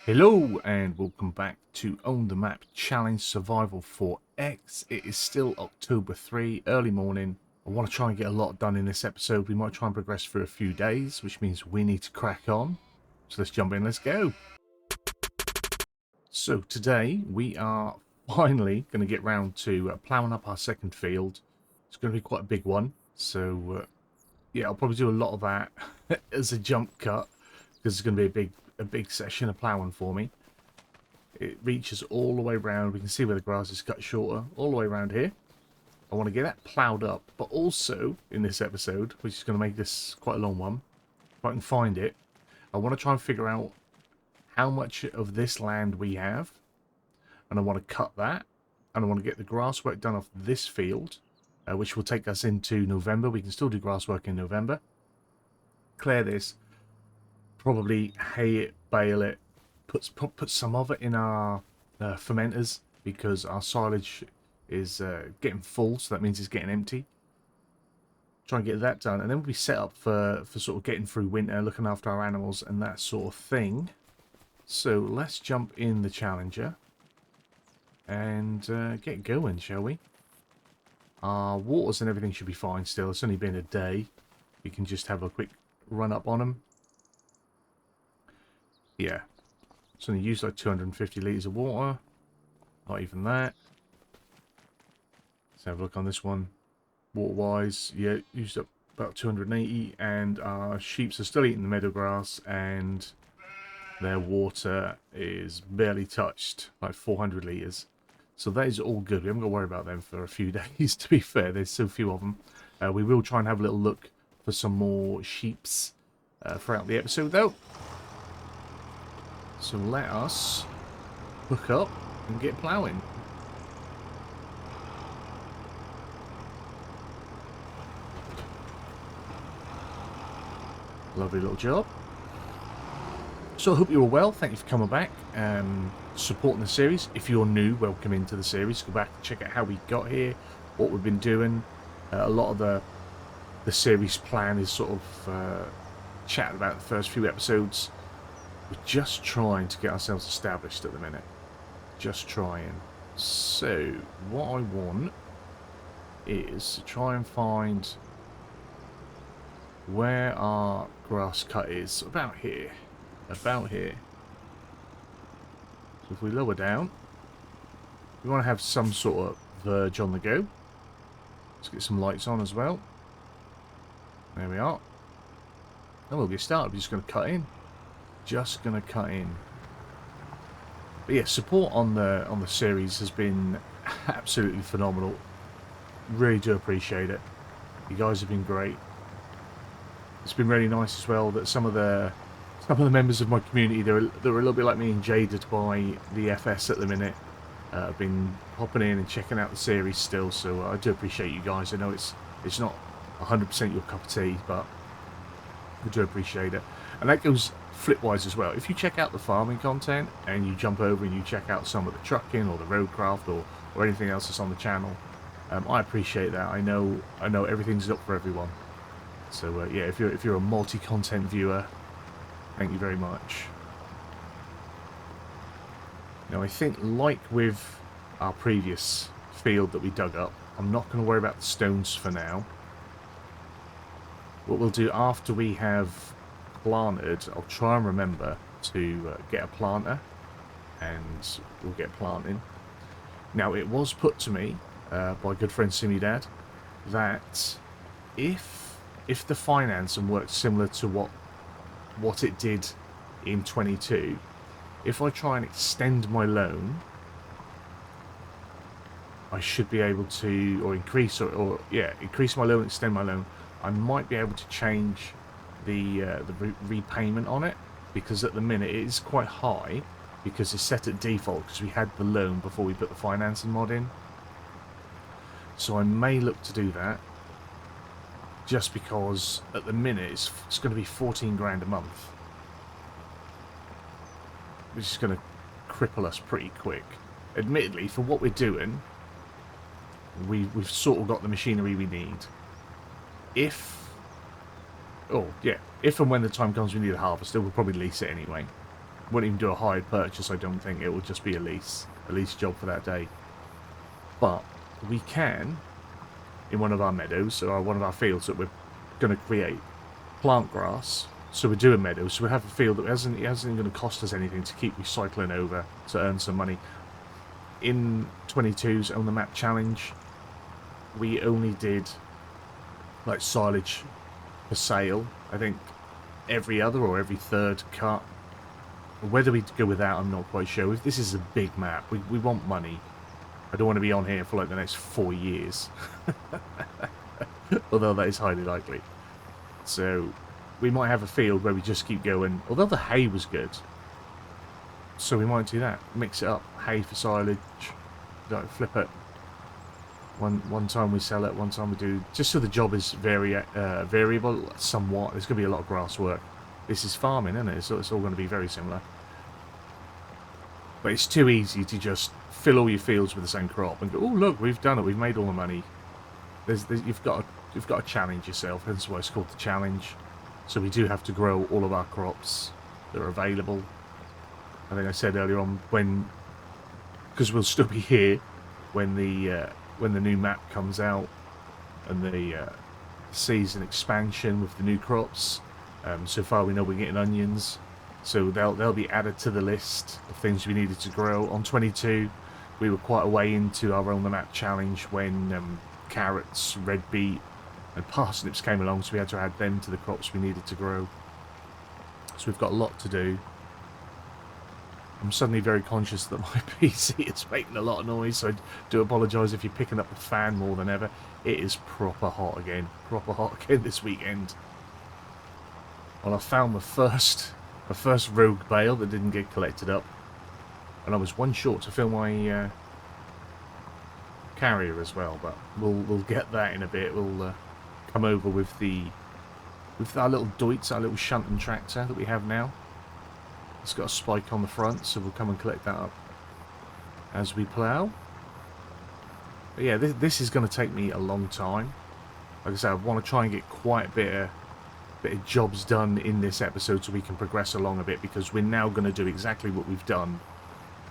Hello and welcome back to Own the Map Challenge Survival 4X. It is still October 3, early morning. I want to try and get a lot done in this episode. We might try and progress for a few days, which means we need to crack on. So let's jump in, let's go. So today we are finally going to get round to ploughing up our second field. It's going to be quite a big one. So yeah, I'll probably do a lot of that as a jump cut because it's going to be a big session of ploughing for me. It reaches all the way around. We can see where the grass is cut shorter, all the way around here. I want to get that ploughed up, but also in this episode, which is going to make this quite a long one, if I can find it, I want to try and figure out how much of this land we have, and I want to cut that, and I want to get the grass work done off this field, which will take us into November. We can still do grass work in November. Clear this, probably hay it, bale it, put some of it in our fermenters because our silage is getting full, so that means it's getting empty. Try and get that done, and then we'll be set up for sort of getting through winter, looking after our animals and that sort of thing. So let's jump in the Challenger and get going, shall we? Our waters and everything should be fine still. It's only been a day. We can just have a quick run up on them. Yeah, it's only used like 250 litres of water. Not even that. Let's have a look on this one. Water-wise, yeah, used up about 280, and our sheep are still eating the meadow grass, and their water is barely touched, like 400 litres. So that is all good. We haven't got to worry about them for a few days, to be fair. There's so few of them. We will try and have a little look for some more sheeps throughout the episode, though. So let us hook up and get ploughing. Lovely little job. So I hope you're all well. Thank you for coming back, supporting the series. If you're new, welcome into the series. Go back and check out how we got here, what we've been doing. A lot of the series plan is sort of chatting about the first few episodes. We're just trying to get ourselves established at the minute. Just trying. So, what I want is to try and find where our grass cut is. About here. About here. So if we lower down, we want to have some sort of verge on the go. Let's get some lights on as well. There we are. And we'll get started. We're just going to cut in. Just gonna cut in. But yeah, support on the series has been absolutely phenomenal. Really do appreciate it. You guys have been great. It's been really nice as well that some of the members of my community, they're a little bit like me and jaded by the FS at the minute. I've been popping in and checking out the series still, so I do appreciate you guys. I know it's not 100% your cup of tea, but I do appreciate it. And that goes flipwise as well. If you check out the farming content and you jump over and you check out some of the trucking or the roadcraft or anything else that's on the channel, I appreciate that. I know everything's up for everyone. So yeah, if you're a multi-content viewer, thank you very much. Now I think, like with our previous field that we dug up, I'm not going to worry about the stones for now. What we'll do after we have planted, I'll try and remember to get a planter, and we'll get planting. Now, it was put to me by good friend Simi Dad that if the financing works similar to what it did in 22, if I try and extend my loan, I should be able to, or increase my loan, extend my loan. I might be able to change the repayment on it, because at the minute it is quite high because it's set at default because we had the loan before we put the financing mod in. So I may look to do that, just because at the minute it's going to be 14 grand a month, which is going to cripple us pretty quick. Admittedly, for what we're doing, we've sort of got the machinery we need. If and when the time comes we need a harvester, we'll probably lease it anyway. Won't even do a hired purchase, I don't think. It will just be a lease job for that day. But we can, in one of our meadows, or one of our fields that we're going to create, plant grass. So we're doing meadows, so we have a field that it hasn't going to cost us anything to keep recycling over to earn some money. In 22's on the map challenge, we only did like silage for sale, I think every other or every third cut. Whether we go with that, I'm not quite sure. If this is a big map, we want money. I don't want to be on here for like the next 4 years. Although that is highly likely. So we might have a field where we just keep going. Although the hay was good, so we might do that. Mix it up, hay for silage. Like flip it. One time we sell it, one time we do. Just so the job is variable somewhat. There's going to be a lot of grass work. This is farming, isn't it? So it's all going to be very similar. But it's too easy to just fill all your fields with the same crop and go, oh look, we've done it, we've made all the money. You've got to challenge yourself. That's why it's called the challenge. So we do have to grow all of our crops that are available. I think I said earlier on because we'll still be here when the new map comes out and the season expansion with the new crops. So far we know we're getting onions, so they'll be added to the list of things we needed to grow. On 22 we were quite a way into our on the map challenge when carrots, red beet and parsnips came along, so we had to add them to the crops we needed to grow. So we've got a lot to do. I'm suddenly very conscious that my PC is making a lot of noise, so I do apologise if you're picking up the fan more than ever. It is proper hot again this weekend. Well, I found the first rogue bale that didn't get collected up, and I was one short to fill my carrier as well. But we'll get that in a bit. We'll come over with our little Deutz, our little shunting tractor that we have now. It's got a spike on the front, so we'll come and collect that up as we plough. But yeah, this is going to take me a long time. Like I said, I want to try and get quite a bit of jobs done in this episode so we can progress along a bit, because we're now going to do exactly what we've done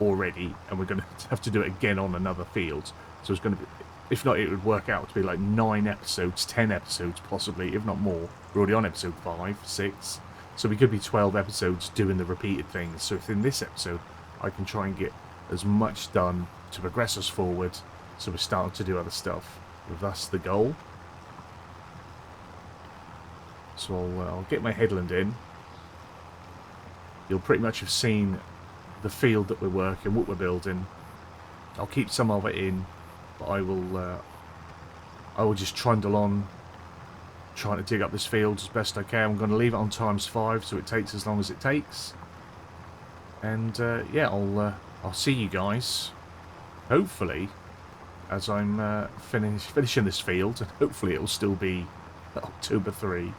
already, and we're going to have to do it again on another field. So it's going to be, if not, it would work out to be like 9 episodes, 10 episodes possibly, if not more. We're already on episode 5, 6. So we could be 12 episodes doing the repeated things. So if in this episode I can try and get as much done to progress us forward, so we're starting to do other stuff. That's the goal. So I'll get my headland in. You'll pretty much have seen the field that we're working, what we're building. I'll keep some of it in, but I will just trundle on, trying to dig up this field as best I can. I'm going to leave it on ×5, so it takes as long as it takes. And yeah, I'll see you guys, hopefully, as I'm finishing this field, and hopefully it will still be October 3.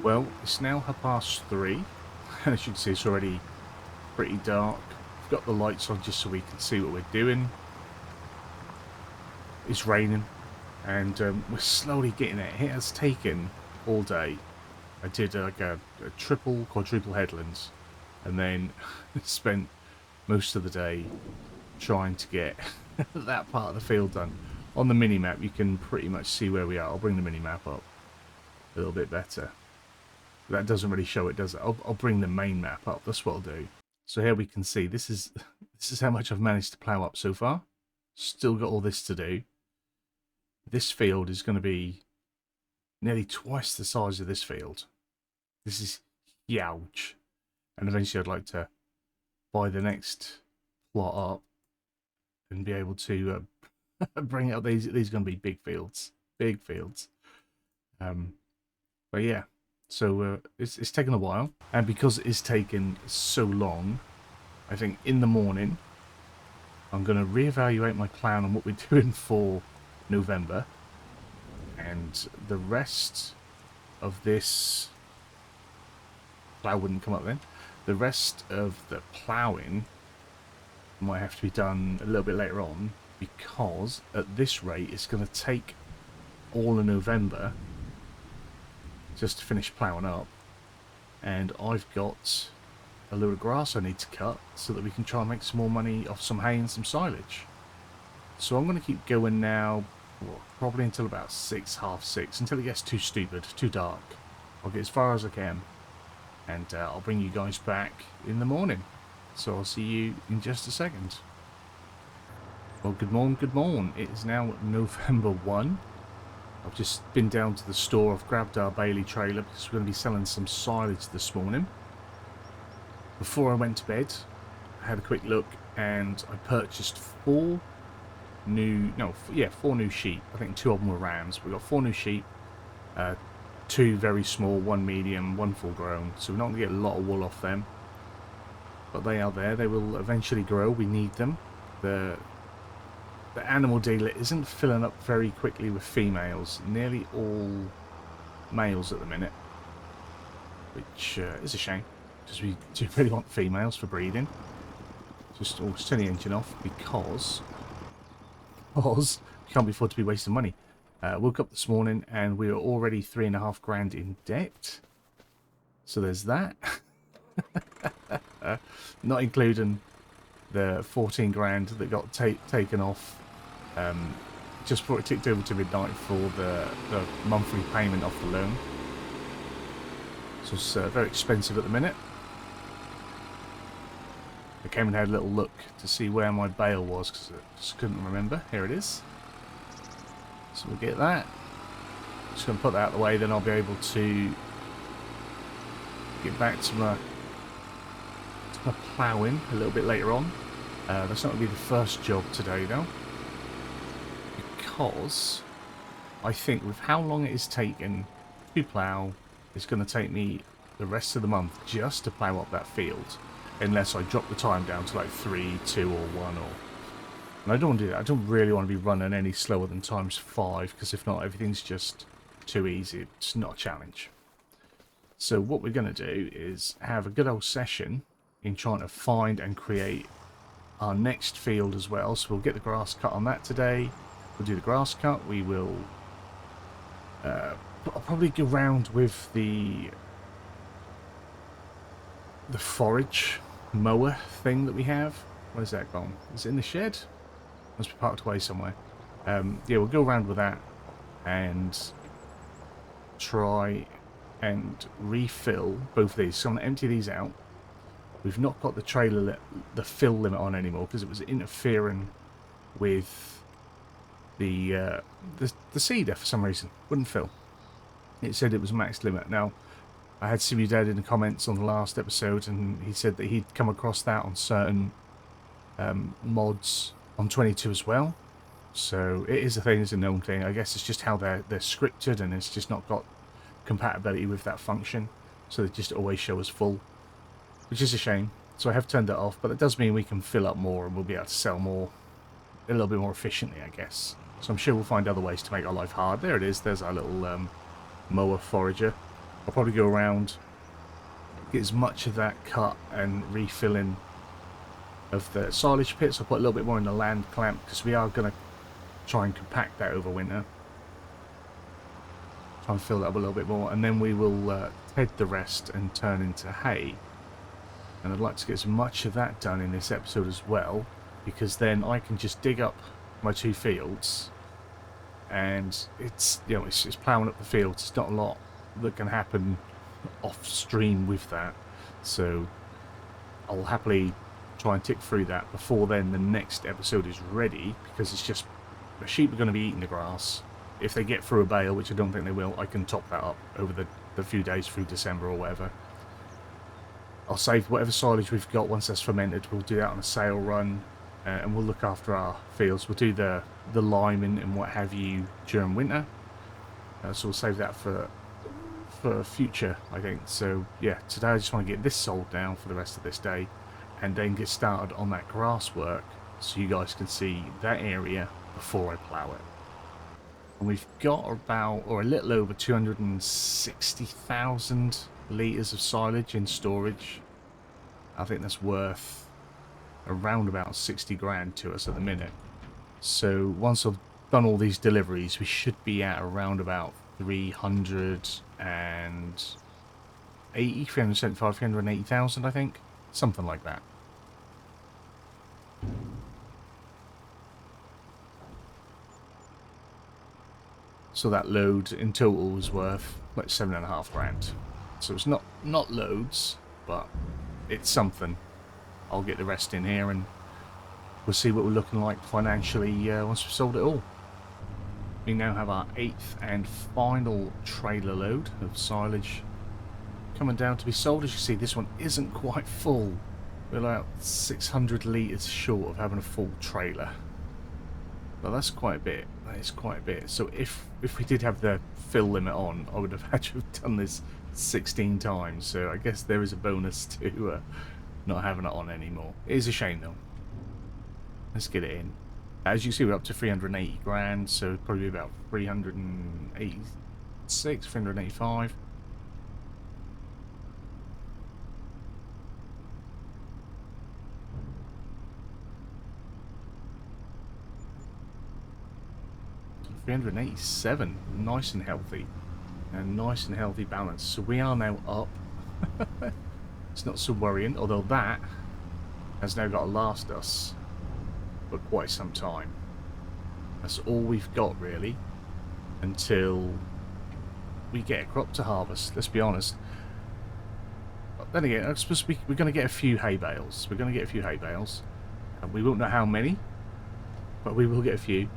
Well, it's now 3:30, and as you can see it's already pretty dark. We've got the lights on just so we can see what we're doing. It's raining, and we're slowly getting it. It has taken all day. I did like a triple, quadruple headlands, and then spent most of the day trying to get that part of the field done. On the mini-map, you can pretty much see where we are. I'll bring the mini-map up a little bit better. That doesn't really show it, does it? I'll bring the main map up. That's what I'll do. So here we can see this is how much I've managed to plough up so far. Still got all this to do. This field is going to be nearly twice the size of this field. This is huge. And eventually I'd like to buy the next plot up and be able to bring it up. These are going to be big fields. Big fields. But yeah. So it's taken a while, and because it's taken so long, I think in the morning I'm going to reevaluate my plan on what we're doing for November, and the rest of this plough wouldn't come up then. The rest of the ploughing might have to be done a little bit later on, because at this rate it's going to take all of November just to finish ploughing up, and I've got a load of grass I need to cut so that we can try and make some more money off some hay and some silage. So I'm going to keep going now, well, probably until about 6, half 6, until it gets too stupid, too dark. I'll get as far as I can, and I'll bring you guys back in the morning. So I'll see you in just a second. Well, good morning, good morning. It is now November 1. I've just been down to the store. I've grabbed our Bailey trailer because we're going to be selling some silage this morning. Before I went to bed, I had a quick look and I purchased 4 new sheep. I think 2 of them were rams. We've got 4 new sheep, 2 very small, 1 medium, 1 full grown. So we're not going to get a lot of wool off them. But they are there. They will eventually grow. We need them. The animal dealer isn't filling up very quickly with females. Nearly all males at the minute, which is a shame, because we do really want females for breeding. Just turn the engine off because we can't be afford to be wasting money. Woke up this morning and we were already 3.5 grand in debt. So there's that. Not including the 14 grand that got taken off just before it ticked over to midnight for the monthly payment off the loan. So it's very expensive at the minute. I came and had a little look to see where my bale was because I just couldn't remember. Here it is. So we'll get that. Just going to put that out of the way, then I'll be able to get back to my ploughing a little bit later on. That's not going to be the first job today though, because I think with how long it is taken to plough, it's going to take me the rest of the month just to plough up that field, unless I drop the time down to like 3, 2 or 1 and I don't want to do that. I don't really want to be running any slower than ×5, because if not, everything's just too easy. It's not a challenge. So what we're going to do is have a good old session in trying to find and create our next field as well. So we'll get the grass cut on that today. We'll do the grass cut. We will I'll probably go round with the forage mower thing that we have. Where's that gone? Is it in the shed? Must be parked away somewhere. Yeah, we'll go around with that and try and refill both of these. So I'm going to empty these out. We've not got the trailer, the fill limit on anymore because it was interfering with the seeder for some reason. Wouldn't fill. It said it was max limit. Now, I had Simu Dad in the comments on the last episode, and he said that he'd come across that on certain mods on 22 as well. So it is a thing, it's a known thing. I guess it's just how they're scripted, and it's just not got compatibility with that function. So they just always show us full, which is a shame. So I have turned it off, but it does mean we can fill up more and we'll be able to sell more a little bit more efficiently, I guess. So I'm sure we'll find other ways to make our life hard. There it is. There's our little mower forager. I'll probably go around, get as much of that cut and refilling of the silage pits. I'll put a little bit more in the land clamp because we are going to try and compact that over winter. Try and fill that up a little bit more, and then we will head the rest and turn into hay. And I'd like to get as much of that done in this episode as well. because then I can just dig up my 2 fields, and it's, you know, it's ploughing up the fields. It's not a lot that can happen off stream with that, so I'll happily try and tick through that before then the next episode is ready, because it's just, the sheep are going to be eating the grass. If they get through a bale, which I don't think they will, I can top that up over the few days through December or whatever. I'll save whatever silage we've got once that's fermented. We'll do that on a sale run, and we'll look after our fields. We'll do the liming and what have you during winter. So we'll save that for future, I think. So yeah, today I just want to get this sold down for the rest of this day, and then get started on that grass work, so you guys can see that area before I plough it. And we've got about, or a little over 260,000 litres of silage in storage. I think that's worth around about 60 grand to us at the minute. So once I've done all these deliveries, we should be at around about 380,000, I think. Something like that. So that load in total was worth like 7.5 grand. So it's not loads, but it's something. I'll get the rest in here, and we'll see what we're looking like financially once we've sold it all. We now have our 8th and final trailer load of silage coming down to be sold. As you see, this one isn't quite full. We're about 600 litres short of having a full trailer. Well, that's quite a bit. That is quite a bit. So if we did have the fill limit on, I would have had to have done this 16 times. So I guess there is a bonus to not having it on anymore. It is a shame though. Let's get it in. As you see, we're up to 380 grand, so probably about 386, 385. $387, nice and healthy, and nice and healthy balance. So we are now up. It's not so worrying, although that has now got to last us for quite some time. That's all we've got really until we get a crop to harvest. Let's be honest. But then again, I suppose we're going to get a few hay bales. We're going to get a few hay bales, and we won't know how many, but we will get a few.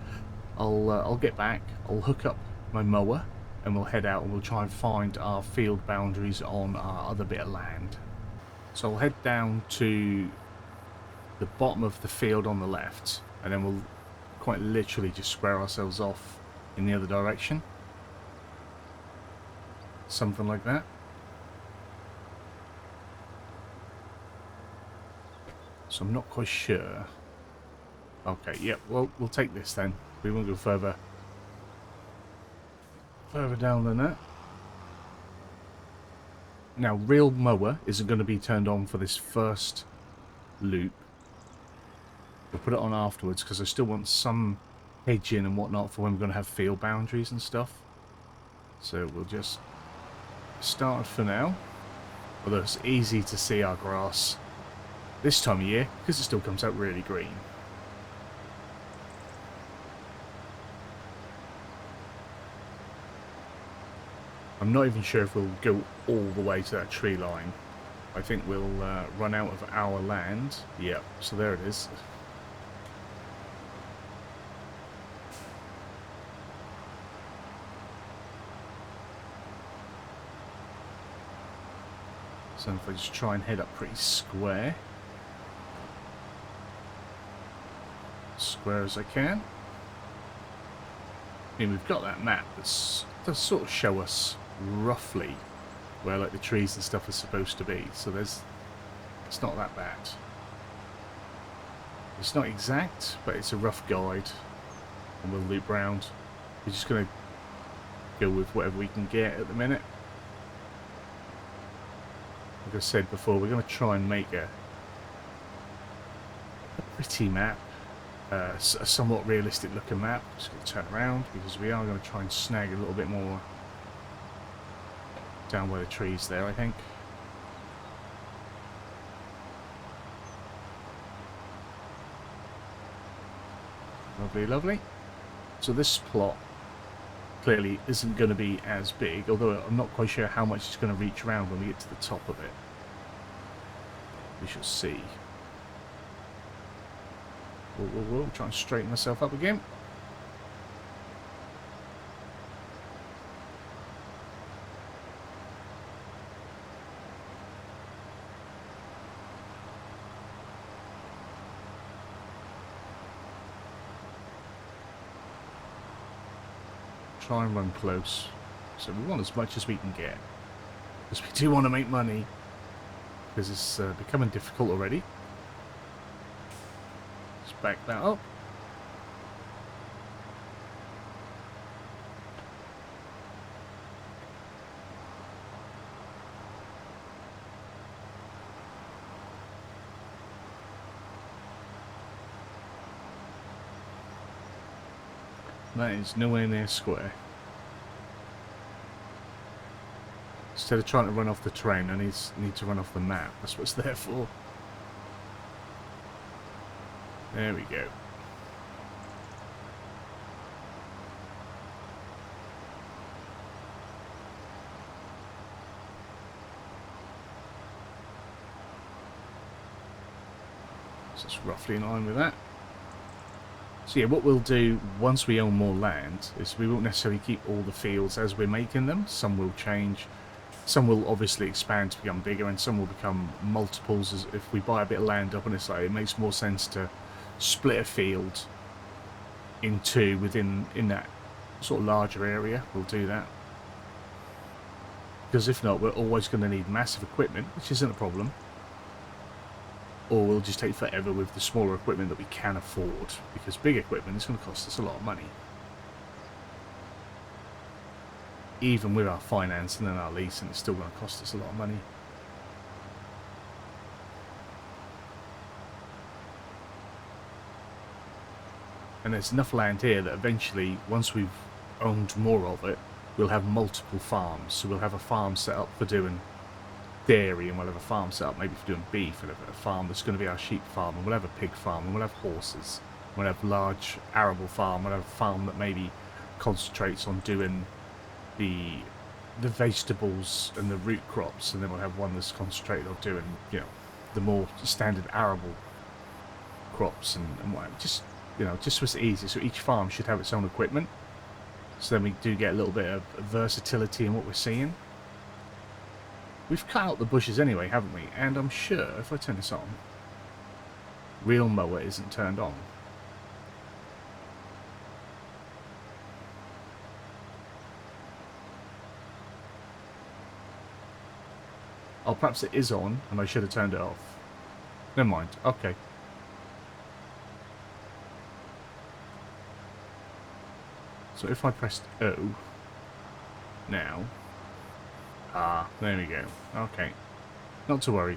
I'll get back, I'll hook up my mower, and we'll head out and we'll try and find our field boundaries on our other bit of land. So I'll head down to the bottom of the field on the left, and then we'll quite literally just square ourselves off in the other direction. Something like that. So I'm not quite sure. Okay, yep, well, we'll take this then. We won't go further down than that. Now, real mower isn't going to be turned on for this first loop. We'll put it on afterwards because I still want some hedging and whatnot for when we're going to have field boundaries and stuff. So we'll just start for now. Although it's easy to see our grass this time of year because it still comes out really green. I'm not even sure if we'll go all the way to that tree line. I think we'll run out of our land. Yep, so there it is. So if I just try and head up pretty square. Square as I can. I mean, we've got that map that does sort of show us roughly where like the trees and stuff are supposed to be, so it's not that bad. It's not exact, but it's a rough guide, and we'll loop round. We're just going to go with whatever we can get at the minute. Like I said before, we're going to try and make a pretty map, a somewhat realistic looking map. Just going to turn around because we are going to try and snag a little bit more down where the trees there, I think. Lovely, lovely. So this plot clearly isn't going to be as big, although I'm not quite sure how much it's going to reach around when we get to the top of it. We shall see. Whoa, whoa, whoa. Try and straighten myself up again. Try and run close. So we want as much as we can get. Because we do want to make money. Because it's becoming difficult already. Let's back that up. That is nowhere near square. Instead of trying to run off the terrain, I need to run off the map. That's what it's there for. There we go. So it's roughly in line with that. So yeah, what we'll do once we own more land is we won't necessarily keep all the fields as we're making them. Some will change. Some will obviously expand to become bigger, and some will become multiples. As if we buy a bit of land up on this side, it makes more sense to split a field in two in that sort of larger area. We'll do that. Because if not, we're always going to need massive equipment, which isn't a problem. Or we'll just take forever with the smaller equipment that we can afford. Because big equipment is going to cost us a lot of money. Even with our finance and then our lease, and it's still going to cost us a lot of money. And there's enough land here that eventually, once we've owned more of it, we'll have multiple farms. So we'll have a farm set up for doing dairy, and we'll have a farm set up maybe for doing beef, and a farm that's going to be our sheep farm, and we'll have a pig farm, and we'll have horses. We'll have a large arable farm, we'll have a farm that maybe concentrates on doing the vegetables and the root crops, and then we'll have one that's concentrated on doing, you know, the more standard arable crops and whatever. Just, you know, just so it's easy. So each farm should have its own equipment. So then we do get a little bit of versatility in what we're seeing. We've cut out the bushes anyway, haven't we? And I'm sure if I turn this on, real mower isn't turned on. Oh, perhaps it is on, and I should have turned it off. Never mind. Okay. So if I pressed O now... Ah, there we go. Okay. Not to worry.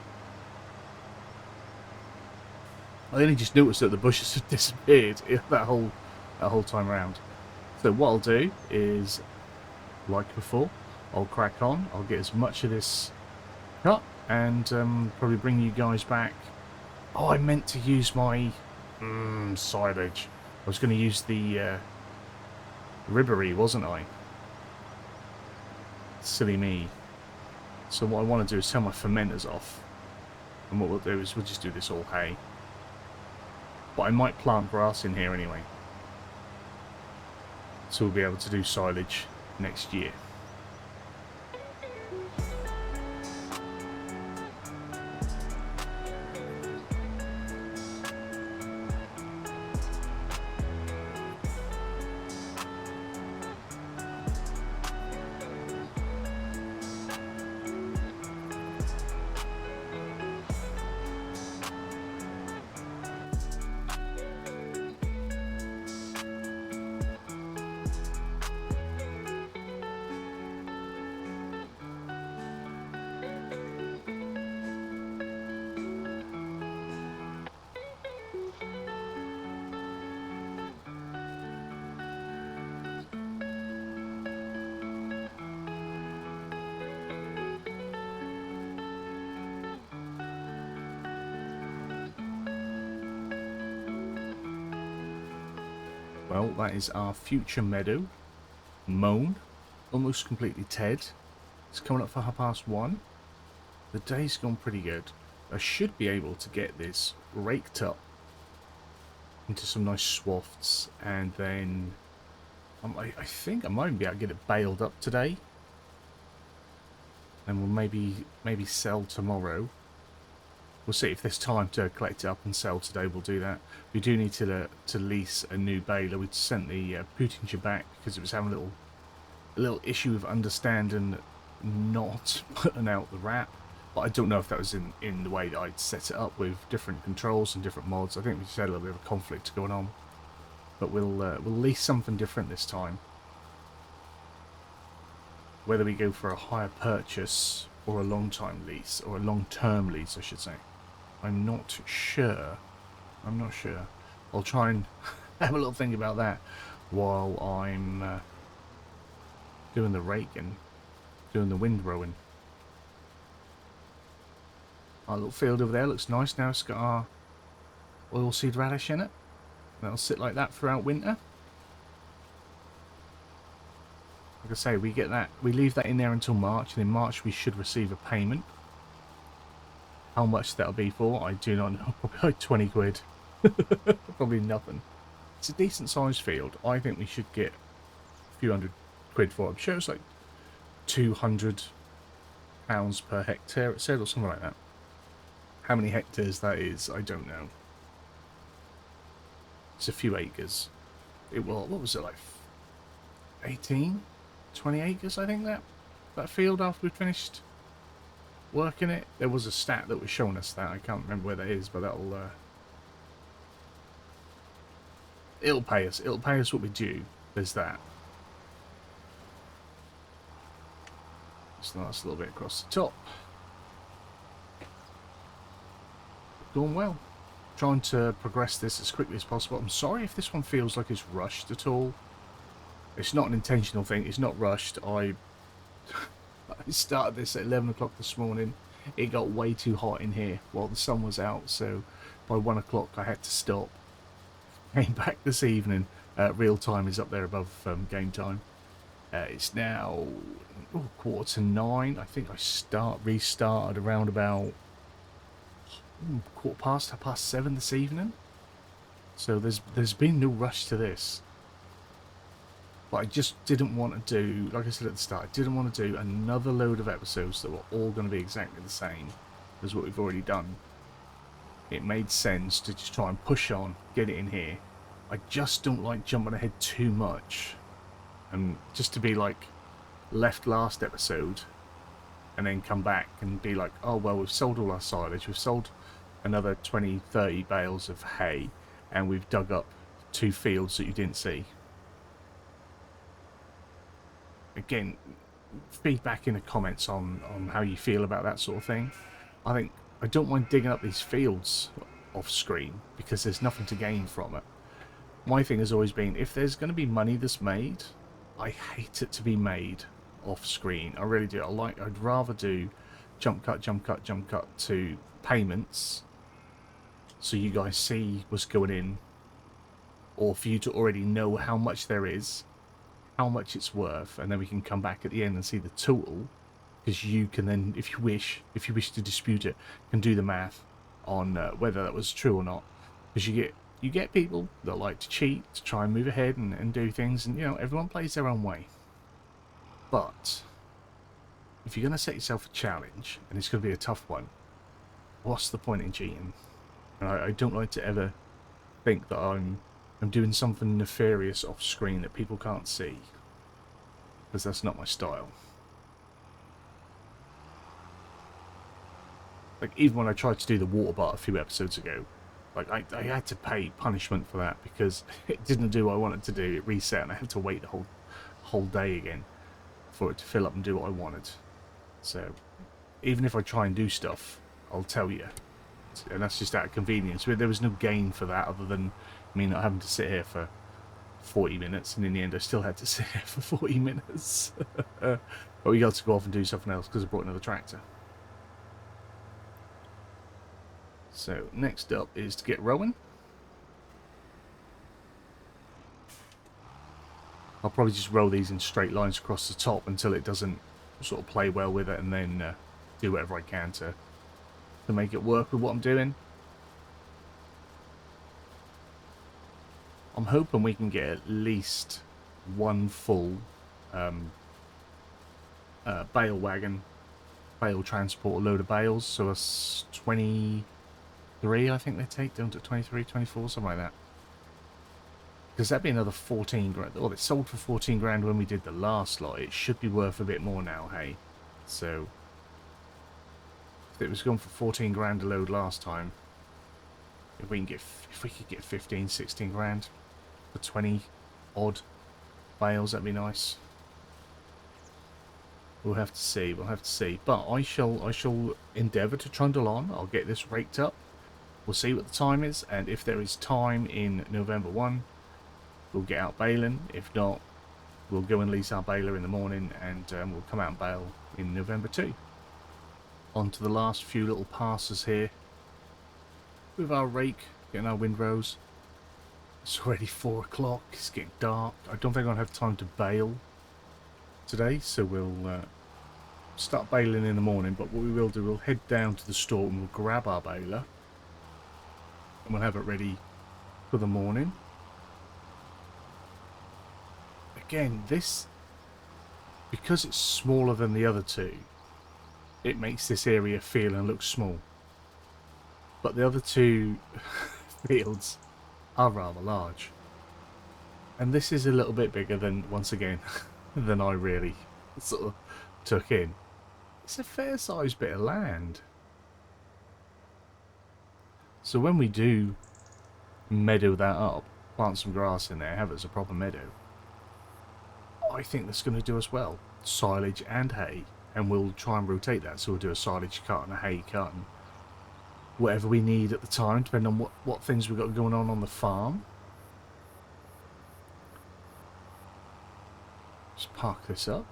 I only just noticed that the bushes have disappeared that whole time around. So what I'll do is, like before, I'll crack on. I'll get as much of this cut and probably bring you guys back. Oh, I meant to use my silage. I was going to use the ribbery, wasn't I? Silly me. So what I want to do is turn my fermenters off. And what we'll do is we'll just do this all hay. But I might plant grass in here anyway. So we'll be able to do silage next year. Well, that is our future meadow. Mown. Almost completely Ted. It's coming up for 1:30. The day's gone pretty good. I should be able to get this raked up into some nice swaths, and then I think I might be able to get it baled up today, and we'll maybe sell tomorrow. We'll see if there's time to collect it up and sell today. We'll do that. We do need to lease a new baler. We sent the Putinger back because it was having a little issue with understanding not putting out the wrap. But I don't know if that was in the way that I'd set it up with different controls and different mods. I think we just had a little bit of a conflict going on. But we'll lease something different this time. Whether we go for a hire purchase or a long-time lease, or a long-term lease, I should say. I'm not sure. I'm not sure. I'll try and have a little think about that while I'm doing the raking, doing the windrowing. Our little field over there looks nice now. It's got our oilseed radish in it. That'll sit like that throughout winter. Like I say, we leave that in there until March, and in March we should receive a payment. How much that'll be for, I do not know. Probably like 20 quid. Probably nothing. It's a decent sized field. I think we should get a few hundred quid for it. I'm sure it's like £200 per hectare, it said, or something like that. How many hectares that is, I don't know. It's a few acres. What was it, like 18, 20 acres, I think, that field after we finished working it. There was a stat that was showing us that. I can't remember where that is, but it'll pay us. It'll pay us what we do. There's that. Just a nice little bit across the top. Going well. Trying to progress this as quickly as possible. I'm sorry if this one feels like it's rushed at all. It's not an intentional thing. It's not rushed. I started this at 11 o'clock this morning. It got way too hot in here while the sun was out, so by 1 o'clock I had to stop. Came back this evening. Real time is up there above game time. It's now 9:15. I think I restarted around about 7:15 this evening. So there's been no rush to this. But I just didn't want to do, like I said at the start, I didn't want to do another load of episodes that were all going to be exactly the same as what we've already done. It made sense to just try and push on, get it in here. I just don't like jumping ahead too much. And just to be like, left last episode, and then come back and be like, oh well, we've sold all our silage, we've sold another 20-30 bales of hay, and we've dug up 2 fields that you didn't see. Again, feedback in the comments on how you feel about that sort of thing. I don't mind digging up these fields off screen because there's nothing to gain from it. My thing has always been, if there's going to be money that's made, I hate it to be made off screen. I really do. I'd rather do jump cut to payments so you guys see what's going in, or for you to already know how much there is, how much it's worth, and then we can come back at the end and see the total, because you can then, if you wish to dispute it, can do the math on whether that was true or not. Because you get people that like to cheat, to try and move ahead and do things, and everyone plays their own way. But if you're going to set yourself a challenge, and it's going to be a tough one, what's the point in cheating? And I don't like to ever think that I'm doing something nefarious off screen that people can't see, because that's not my style. Like, even when I tried to do the water bar a few episodes ago, like I had to pay punishment for that because it didn't do what I wanted to do. It reset, and I had to wait the whole day again for it to fill up and do what I wanted. So even if I try and do stuff, I'll tell you, and that's just out of convenience. There was no gain for that other than me not having to sit here for 40 minutes, and in the end I still had to sit here for 40 minutes. But we got to go off and do something else because I brought another tractor. So next up is to get rowing. I'll probably just roll these in straight lines across the top until it doesn't sort of play well with it, and then do whatever I can to make it work with what I'm doing. I'm hoping we can get at least one full bale wagon, bale transport, a load of bales, so that's 23 I think they take, down to 23, 24, something like that. Because that'd be another 14 grand. Oh, it sold for 14 grand when we did the last lot. It should be worth a bit more now, hey? So, if it was going for 14 grand a load last time, if we could get 15, 16 grand for 20 odd bales, that'd be nice. We'll have to see, we'll have to see. But I shall endeavour to trundle on. I'll get this raked up. We'll see what the time is, and if there is time in November 1, we'll get out baling. If not, we'll go and lease our baler in the morning, and we'll come out and bale in November 2. On to the last few little passes here with our rake, getting our windrows. It's already 4 o'clock, it's getting dark. I don't think I'll have time to bale today, so we'll start baling in the morning. But what we will do, we'll head down to the store and we'll grab our baler, and we'll have it ready for the morning. Again, this, because it's smaller than the other two, it makes this area feel and look small. But the other two fields are rather large. And this is a little bit bigger than, once again, than I really sort of took in. It's a fair sized bit of land. So when we do meadow that up, plant some grass in there, have it as a proper meadow, I think that's going to do us well. Silage and hay, and we'll try and rotate that. So we'll do a silage cut and a hay cut and whatever we need at the time, depending on what things we've got going on the farm. Just park this up.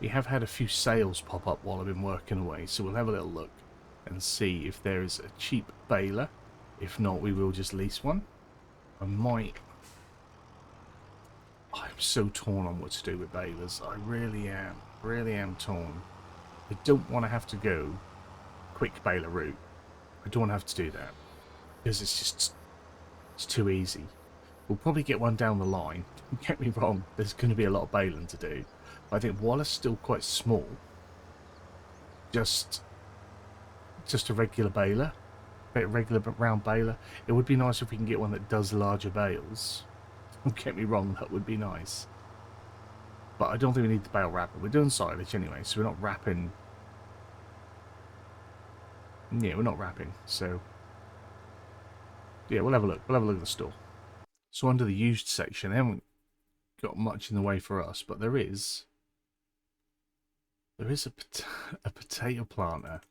We have had a few sales pop up while I've been working away, so we'll have a little look and see if there is a cheap baler. If not, we will just lease one. I'm so torn on what to do with balers. I really am torn. I don't want to have to go quick baler route. I don't want to have to do that because it's too easy. We'll probably get one down the line. Don't get me wrong, there's going to be a lot of baling to do. But I think while it's still quite small, just a regular baler, regular round baler. It would be nice if we can get one that does larger bales. Don't get me wrong, that would be nice. But I don't think we need the bale wrapper. We're doing silage anyway, so we're not wrapping. Yeah, we're not wrapping. So yeah, we'll have a look. We'll have a look at the store. So under the used section, they haven't got much in the way for us, but there is a potato planter.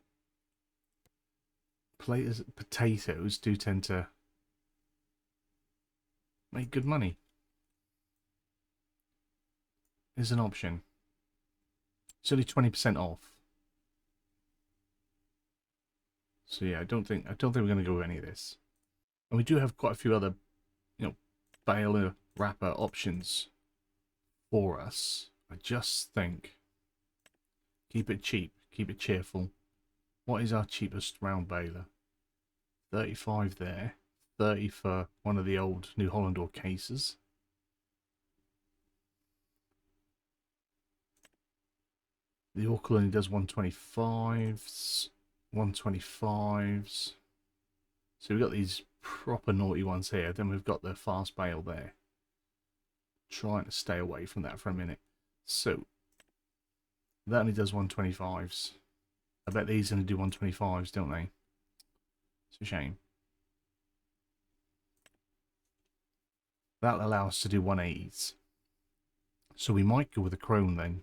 Potatoes do tend to make good money. Is an option. It's only 20% off. So yeah, I don't think we're going to go with any of this. And we do have quite a few other, baler wrapper options for us. I just think keep it cheap, keep it cheerful. What is our cheapest round baler? 35 there. 30 for one of the old New Holland or cases. The Orcal only does 125s. 125s. So we've got these proper naughty ones here. Then we've got the fast bale there. Trying to stay away from that for a minute. So that only does 125s. I bet these only do 125s, don't they? It's a shame. That'll allow us to do 180s. So we might go with a chrome then.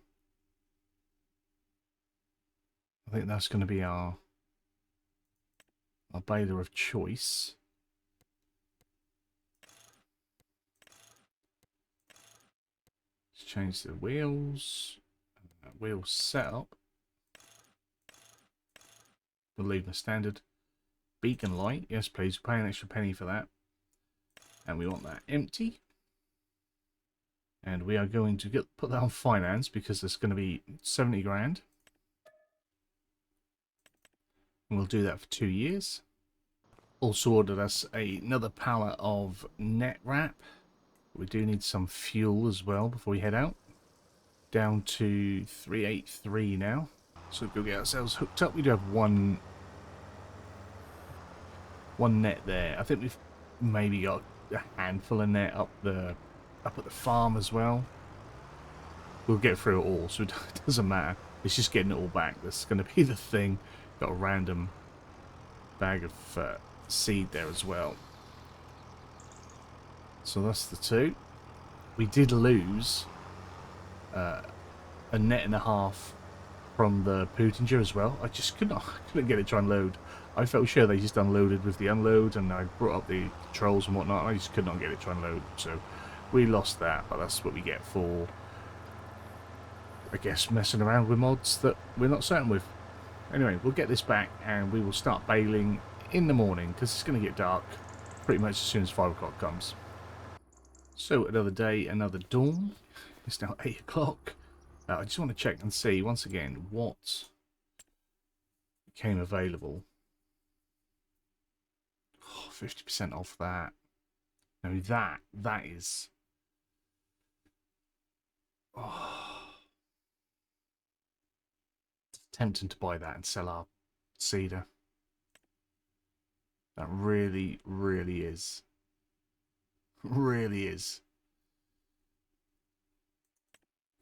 I think that's going to be our baler of choice. Let's change the wheels. Wheel setup. We'll leave the standard. Beacon light. Yes, please. We'll pay an extra penny for that. And we want that empty. And we are going to put that on finance because it's going to be 70 grand. And we'll do that for 2 years. Also ordered us another pallet of net wrap. We do need some fuel as well before we head out. Down to 383 now. So we'll get ourselves hooked up. We do have one net there. I think we've maybe got a handful of net up at the farm as well. We'll get through it all, so it doesn't matter. It's just getting it all back. That's going to be the thing. Got a random bag of seed there as well. So that's the 2. We did lose a net and a half from the Putinger as well. I just couldn't get it to unload. I felt sure they just unloaded with the unload, and I brought up the controls and whatnot, and I just could not get it to unload. So we lost that, but that's what we get for, I guess, messing around with mods that we're not certain with. Anyway, we'll get this back, and we will start bailing in the morning, because it's going to get dark pretty much as soon as 5 o'clock comes. So another day, another dawn. It's now 8 o'clock. I just want to check and see, once again, what became available. Oh, 50% off that. No, that is... Oh. It's tempting to buy that and sell our cedar. That really, really is. Really is.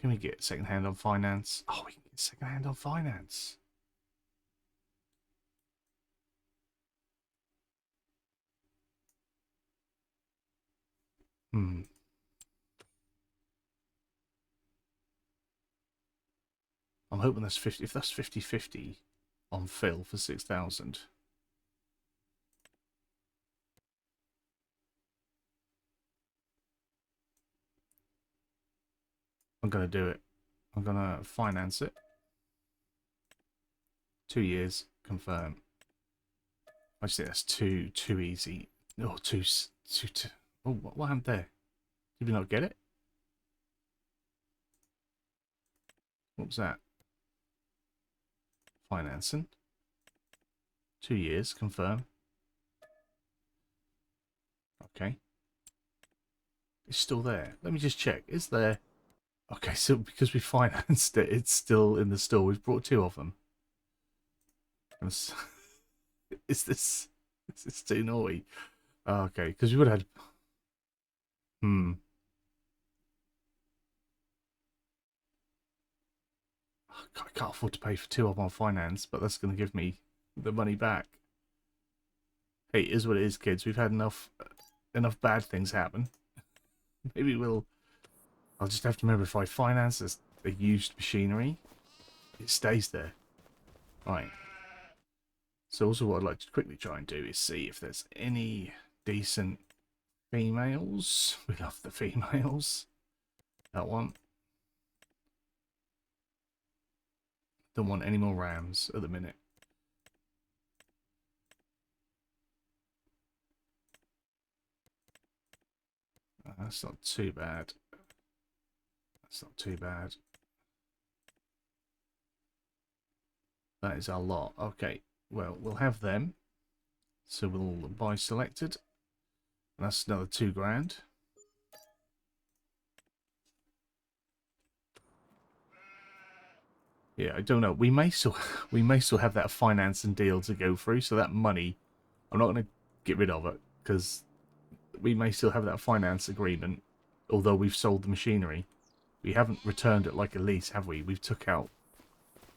Can we get second hand on finance? Oh, we can get second hand on finance. I'm hoping that's 50. If that's 50-50 on Phil for 6,000. I'm going to do it. I'm going to finance it. 2 years, confirm. I just think that's too easy. Oh, too. Oh, what happened there? Did we not get it? What was that? Financing. 2 years, confirm. Okay. It's still there. Let me just check. Is there... Okay, so because we financed it, it's still in the store. We've brought 2 of them. Is this too naughty? Okay, because we would have had... I can't afford to pay for 2 of them on finance, but that's going to give me the money back. Hey, it is what it is, kids. We've had enough bad things happen. Maybe I'll just have to remember, if I finance a used machinery, it stays there. Right. So also what I'd like to quickly try and do is see if there's any decent females. We love the females. That one. Don't want any more rams at the minute. That's not too bad. That's not too bad. That is a lot. Okay, well, we'll have them. So we'll buy selected. And that's another 2 grand. Yeah, I don't know. We may still have that finance and deal to go through. So that money, I'm not going to get rid of it, because we may still have that finance agreement, although we've sold the machinery. We haven't returned it like a lease, have we? We've took out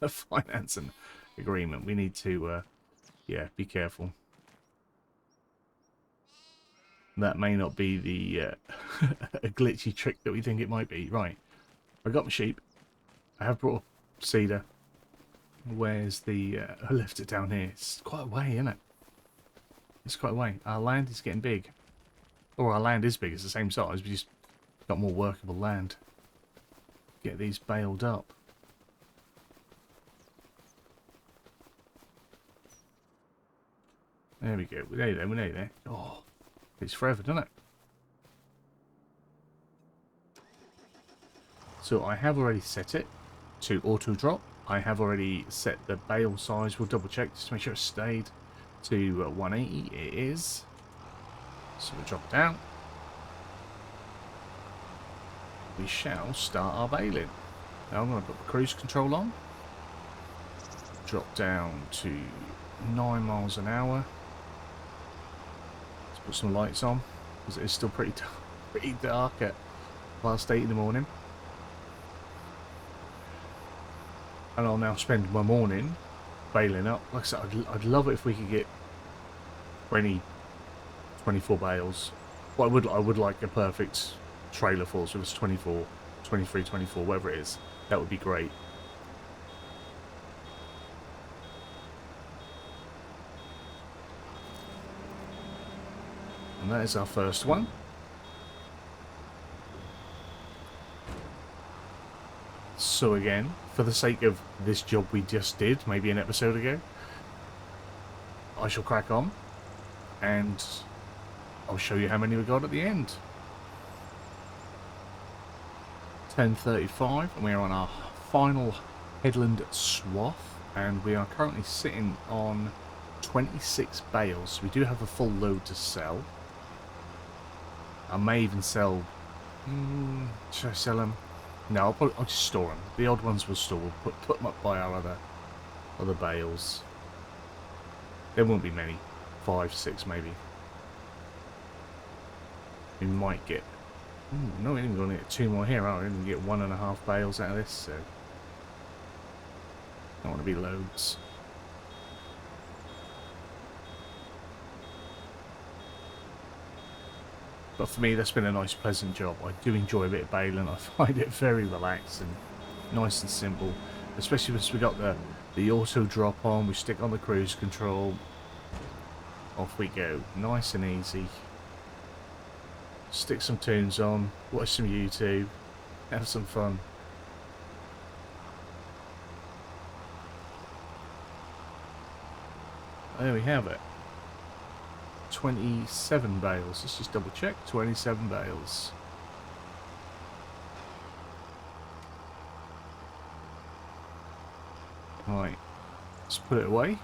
a financing agreement. We need to, yeah, be careful. That may not be the a glitchy trick that we think it might be. Right, I got my sheep. I have brought cedar. Where's the... I left it down here. It's quite a way, isn't it? It's quite a way. Our land is getting big. Or our land is big. It's the same size. We just got more workable land. Get these baled up. There we go. We're nearly there. We're nearly there. Oh, it's forever, doesn't it? So I have already set it to auto drop. I have already set the bale size. We'll double check just to make sure it stayed to 180. It is. So we'll drop down. We shall start our baling. Now I'm going to put the cruise control on. Drop down to 9 miles an hour. Let's put some lights on because it is still pretty dark at past 8 in the morning. And I'll now spend my morning baling up. Like I said, I'd love it if we could get 24 bales. Well, I would like a perfect trailer full, so it's 24, 23, 24, whatever it is. That would be great. And that is our first one. So again, for the sake of this job we just did, maybe an episode ago, I shall crack on and I'll show you how many we got at the end. 10:35 and we are on our final headland swath, and we are currently sitting on 26 bales. We do have a full load to sell. I may even sell... should I sell them? No, I'll just store them. The odd ones we'll store. We'll put them up by our other bales. There won't be many. 5, 6 maybe. We might get... no, we're even going to get 2 more here, aren't we? We're going to get 1.5 bales out of this, so... don't want to be loads. But for me, that's been a nice, pleasant job. I do enjoy a bit of baling. I find it very relaxed and nice and simple. Especially once we got the auto drop on, we stick on the cruise control. Off we go. Nice and easy. Stick some tunes on, watch some YouTube, have some fun. There we have it. 27 bales. Let's just double check. 27 bales. Right. Let's put it away.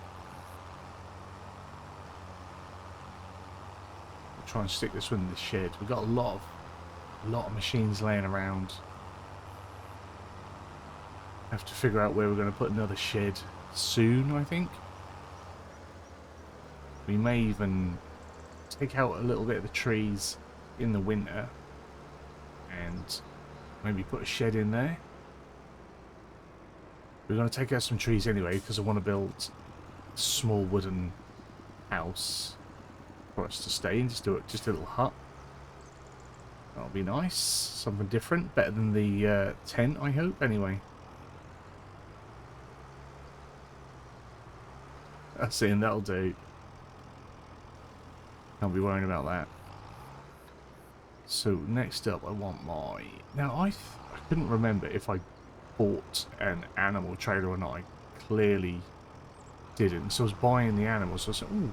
We'll try and stick this one in the shed. We've got a lot of machines laying around. Have to figure out where we're going to put another shed soon, I think. We may even take out a little bit of the trees in the winter and maybe put a shed in there. We're going to take out some trees anyway because I want to build a small wooden house for us to stay in. Just a little hut. That'll be nice. Something different. Better than the tent, I hope, anyway. That's it, and that'll do. Can't be worrying about that. So next up, I want my... Now I couldn't remember if I bought an animal trailer or not. I clearly didn't. So I was buying the animals. So I said, "Ooh,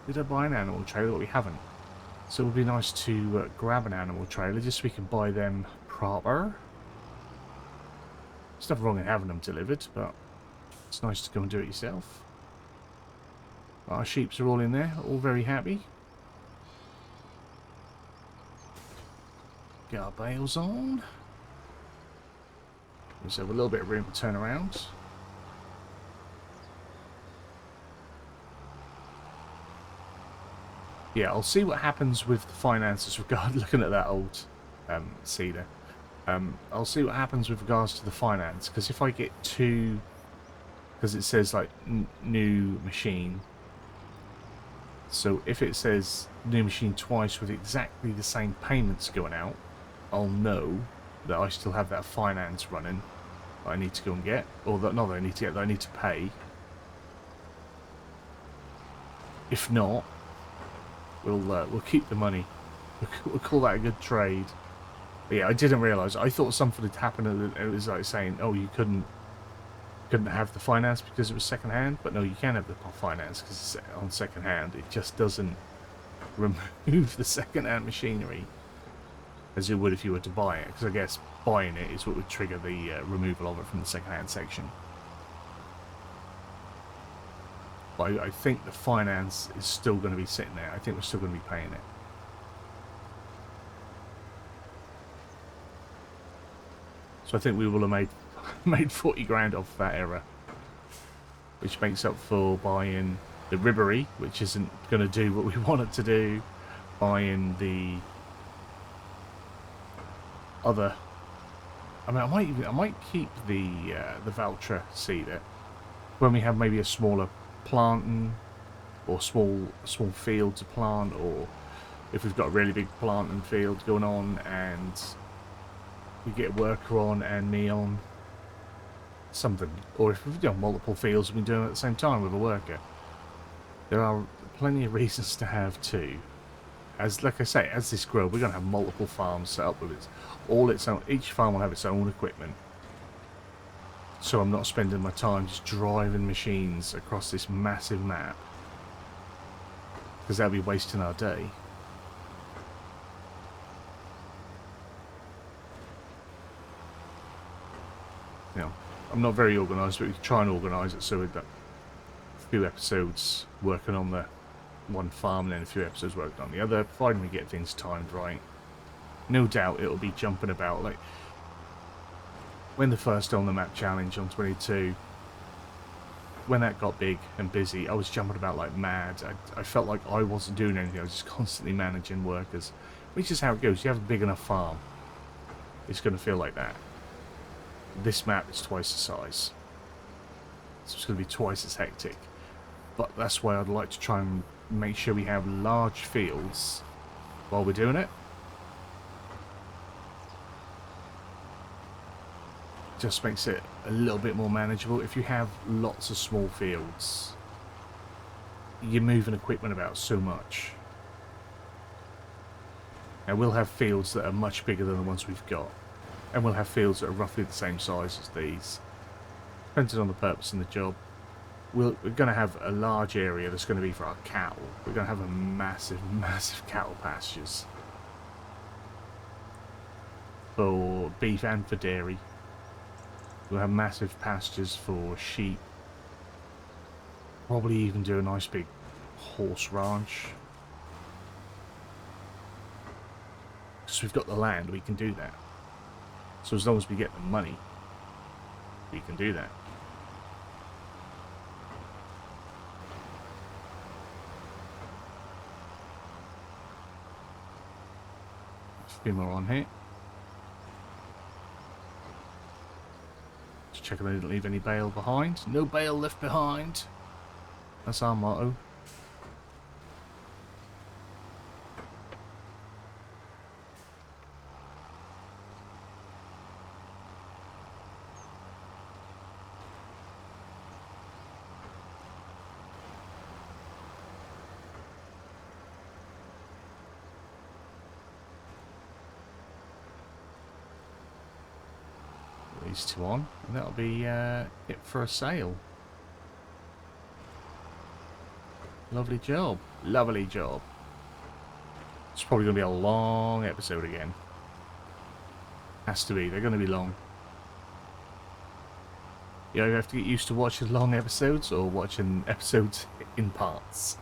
did I buy an animal trailer?" But we haven't. So it would be nice to grab an animal trailer just so we can buy them proper. There's nothing wrong in having them delivered, but it's nice to go and do it yourself. Our sheeps are all in there, all very happy. Get our bales on. Let's have a little bit of room to turn around. Yeah, I'll see what happens with the finances regarding looking at that old cedar. I'll see what happens with regards to the finance, because if I get two, because it says like new machine. So if it says new machine twice with exactly the same payments going out, I'll know that I still have that finance running that I need to go and get, or that not that I need to get, that I need to pay. If not, we'll keep the money. We'll call that a good trade. But yeah, I didn't realise. I thought something had happened and it was like saying, oh, you couldn't have the finance because it was second hand, but no, you can have the finance because it's on second hand. It just doesn't remove the second hand machinery. as it would if you were to buy it, because I guess buying it is what would trigger the removal of it from the second-hand section. But I think the finance is still going to be sitting there. I think we're still going to be paying it. So I think we will have made 40 grand off that error, which makes up for buying the Ribbery, which isn't going to do what we want it to do, buying the other. I mean, I might keep the Valtra seeder when we have maybe a smaller planting or small field to plant, or if we've got a really big planting field going on and we get a worker on and me on something, or if we've got multiple fields we've been doing it at the same time with a worker. There are plenty of reasons to have two. As like I say, as this grows, we're going to have multiple farms set up with its own. Each farm will have its own equipment, so I'm not spending my time just driving machines across this massive map, because that'll be wasting our day. You know, I'm not very organised, but we can try and organise it so we've got a few episodes working on the one farm and then a few episodes working on the other, providing we get things timed right. No doubt it'll be jumping about. Like when the first on the map challenge on 22, when that got big and busy, I was jumping about like mad. I felt like I wasn't doing anything. I was just constantly managing workers, which is how it goes. You have a big enough farm, it's going to feel like that. This map is twice the size, so it's going to be twice as hectic. But that's why I'd like to try and make sure we have large fields while we're doing it. Just makes it a little bit more manageable. If you have lots of small fields, you're moving equipment about so much. And we'll have fields that are much bigger than the ones we've got. And we'll have fields that are roughly the same size as these, depending on the purpose and the job. We're going to have a large area that's going to be for our cattle. We're going to have a massive, massive cattle pastures for beef and for dairy. We'll have massive pastures for sheep. Probably even do a nice big horse ranch. Because we've got the land, we can do that. So as long as we get the money, we can do that. A few more on here. Just checking I didn't leave any bale behind. No bale left behind. That's our motto. These two on, and that'll be it for a sale. Lovely job. Lovely job. It's probably going to be a long episode again. Has to be. They're going to be long. You either have to get used to watching long episodes or watching episodes in parts.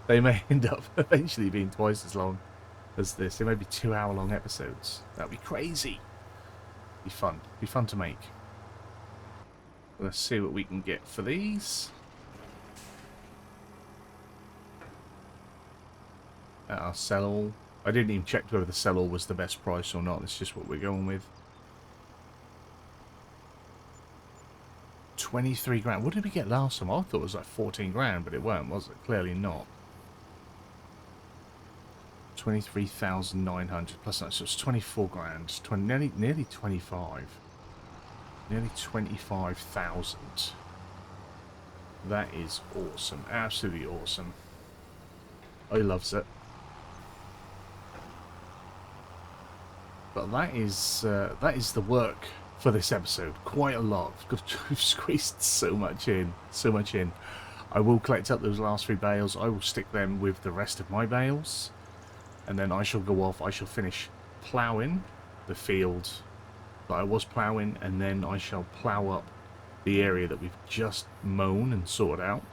They may end up eventually being twice as long as this. They may be 2-hour-long episodes. That'd be crazy. Be fun. Be fun to make. Let's see what we can get for these. Our sell all. I didn't even check whether the sell all was the best price or not. It's just what we're going with. 23 grand. What did we get last time? I thought it was like 14 grand, but it weren't, was it? Clearly not. 23,900 plus that, so it's 24 grand. Nearly 25. Nearly 25,000. That is awesome. Absolutely awesome. I loves it. But that is the work for this episode. Quite a lot. We've squeezed so much in. So much in. I will collect up those last 3 bales. I will stick them with the rest of my bales. and then I shall go off. I shall finish ploughing the field that I was ploughing, and then I shall plough up the area that we've just mown and sorted out.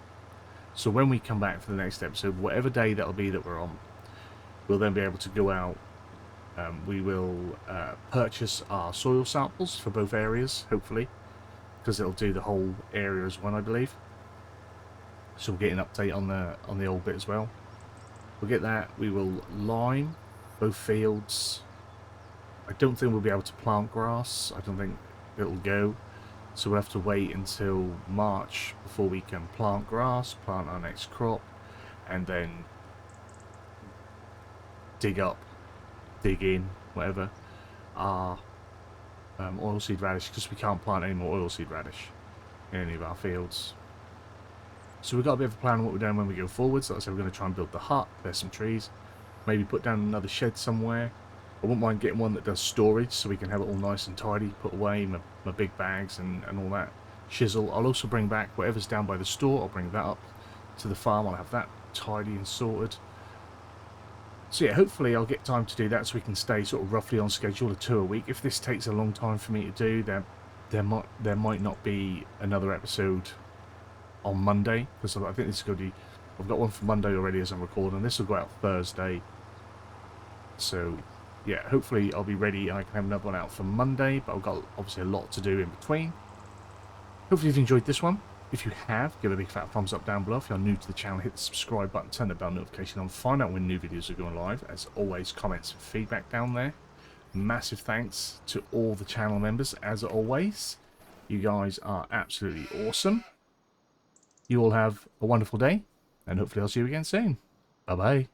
So when we come back for the next episode, whatever day that'll be that we're on, we'll then be able to go out. We will purchase our soil samples for both areas, hopefully, because it'll do the whole area as one, I believe. So we'll get an update on the old bit as well. We'll get that. We will lime both fields. I don't think we'll be able to plant grass. I don't think it'll go. So we'll have to wait until March before we can plant grass, plant our next crop, and then dig in, whatever, our oilseed radish, because we can't plant any more oilseed radish in any of our fields. So we've got a bit of a plan on what we're doing when we go forwards. Like I said, we're going to try and build the hut. There's some trees. Maybe put down another shed somewhere. I wouldn't mind getting one that does storage so we can have it all nice and tidy, put away my big bags and all that shizzle. I'll also bring back whatever's down by the store. I'll bring that up to the farm. I'll have that tidy and sorted. So yeah, hopefully I'll get time to do that so we can stay sort of roughly on schedule, 2 a week. If this takes a long time for me to do, there might not be another episode on Monday, because I think this is going to be, I've got one for Monday already as I'm recording. This will go out Thursday. So yeah, hopefully I'll be ready and I can have another one out for Monday, but I've got obviously a lot to do in between. Hopefully you've enjoyed this one. If you have, give a big fat thumbs up down below. If you're new to the channel, hit the subscribe button, turn the bell notification on, find out when new videos are going live. As always, comments and feedback down there. Massive thanks to all the channel members, as always. You guys are absolutely awesome. You all have a wonderful day, and hopefully I'll see you again soon. Bye-bye.